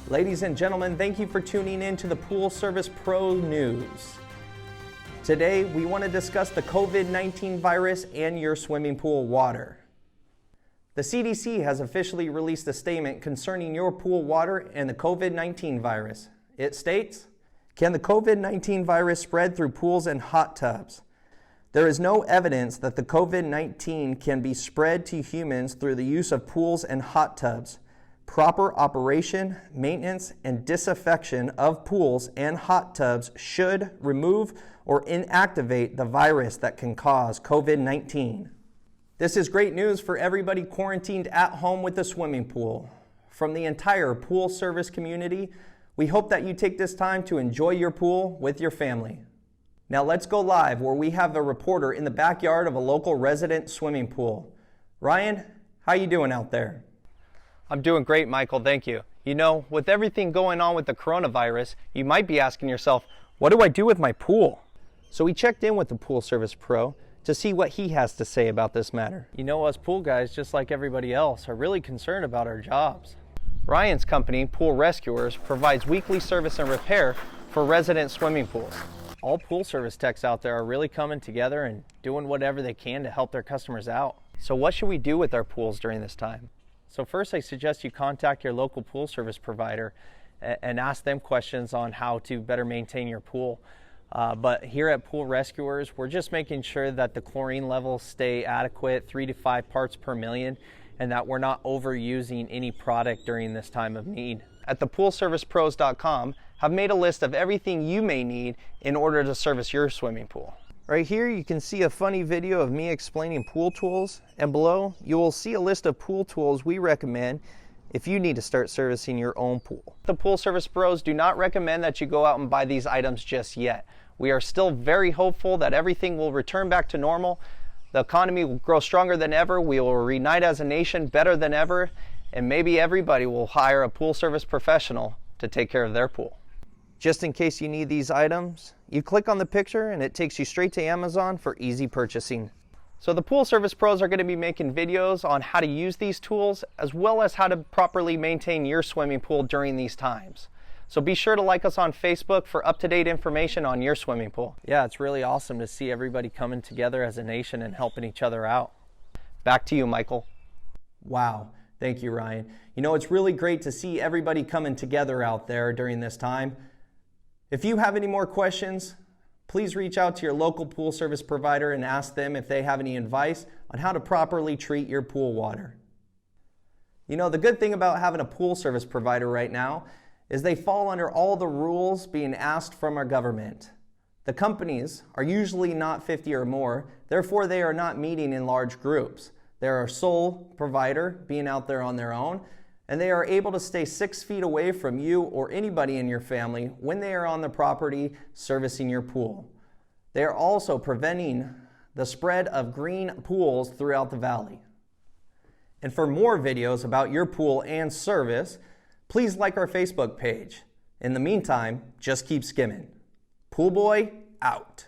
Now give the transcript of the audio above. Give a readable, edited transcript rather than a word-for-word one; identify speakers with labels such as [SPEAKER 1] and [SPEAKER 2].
[SPEAKER 1] Ladies and gentlemen, thank you for tuning in to the Pool Service Pro News. Today, we want to discuss the COVID-19 virus and your swimming pool water. The CDC has officially released a statement concerning your pool water and the COVID-19 virus. It states, "Can the COVID-19 virus spread through pools and hot tubs? There is no evidence that the COVID-19 can be spread to humans through the use of pools and hot tubs. Proper operation, maintenance, and disinfection of pools and hot tubs should remove or inactivate the virus that can cause COVID-19. This is great news for everybody quarantined at home with a swimming pool. From the entire pool service community, we hope that you take this time to enjoy your pool with your family. Now let's go live where we have a reporter in the backyard of a local resident swimming pool. Ryan, how you doing out there?
[SPEAKER 2] I'm doing great, Michael, thank you. You know, with everything going on with the coronavirus, you might be asking yourself, what do I do with my pool?
[SPEAKER 1] So we checked in with the Pool Service Pro to see what he has to say about this matter.
[SPEAKER 2] You know, us pool guys, just like everybody else, are really concerned about our jobs. Ryan's company, Pool Rescuers, provides weekly service and repair for resident swimming pools. All pool service techs out there are really coming together and doing whatever they can to help their customers out. So what should we do with our pools during this time? So first, I suggest you contact your local pool service provider and ask them questions on how to better maintain your pool. But here at Pool Rescuers, we're just making sure that the chlorine levels stay adequate, 3 to 5 parts per million, and that we're not overusing any product during this time of need. At thepoolservicepros.com, have made a list of everything you may need in order to service your swimming pool.
[SPEAKER 1] Right here you can see a funny video of me explaining pool tools, and below you will see a list of pool tools we recommend if you need to start servicing your own pool.
[SPEAKER 2] The Pool Service Pros do not recommend that you go out and buy these items just yet. We are still very hopeful that everything will return back to normal. The economy will grow stronger than ever. We will reunite as a nation better than ever, and maybe everybody will hire a pool service professional to take care of their pool.
[SPEAKER 1] Just in case you need these items, you click on the picture and it takes you straight to Amazon for easy purchasing.
[SPEAKER 2] So the Pool Service Pros are going to be making videos on how to use these tools as well as how to properly maintain your swimming pool during these times. So be sure to like us on Facebook for up-to-date information on your swimming pool.
[SPEAKER 1] Yeah, it's really awesome to see everybody coming together as a nation and helping each other out.
[SPEAKER 2] Back to you, Michael.
[SPEAKER 1] Wow, thank you, Ryan. You know, it's really great to see everybody coming together out there during this time. If you have any more questions, please reach out to your local pool service provider and ask them if they have any advice on how to properly treat your pool water. You know, the good thing about having a pool service provider right now is they fall under all the rules being asked from our government. The companies are usually not 50 or more, therefore they are not meeting in large groups. They're a sole provider being out there on their own, and they are able to stay 6 feet away from you or anybody in your family when they are on the property servicing your pool. They are also preventing the spread of green pools throughout the valley. And for more videos about your pool and service, please like our Facebook page. In the meantime, just keep skimming. Pool Boy, out.